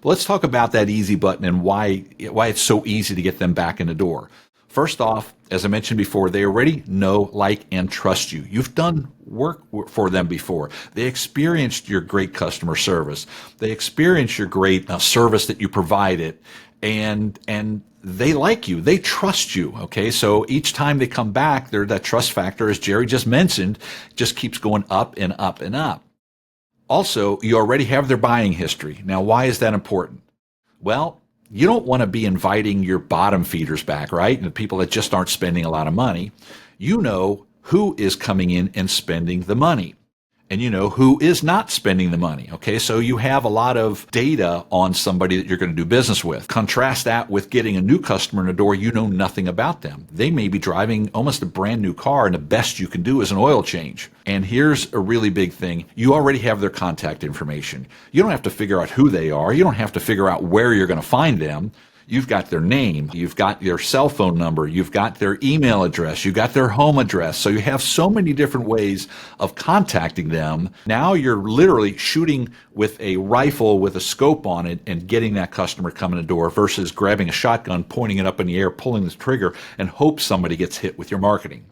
But let's talk about that easy button and why it's so easy to get them back in the door. First off, as I mentioned before, they already know, like, and trust you. You've done work for them before. They experienced your great customer service. They experienced your great service that you provided, and they like you. They trust you. Okay, so each time they come back, that trust factor, as Jerry just mentioned, just keeps going up and up and up. Also, you already have their buying history. Now, why is that important? Well, you don't want to be inviting your bottom feeders back, right? And the people that just aren't spending a lot of money. You know who is coming in and spending the money. And you know who is not spending the money. Okay, so you have a lot of data on somebody that you're going to do business with. Contrast that with getting a new customer in the door. You know nothing about them. They may be driving almost a brand new car, and the best you can do is an oil change. And here's a really big thing. You already have their contact information. You don't have to figure out who they are. You don't have to figure out where you're going to find them. You've got their name, you've got their cell phone number, you've got their email address, you've got their home address. So you have so many different ways of contacting them. Now you're literally shooting with a rifle with a scope on it and getting that customer coming in the door versus grabbing a shotgun, pointing it up in the air, pulling the trigger, and hope somebody gets hit with your marketing.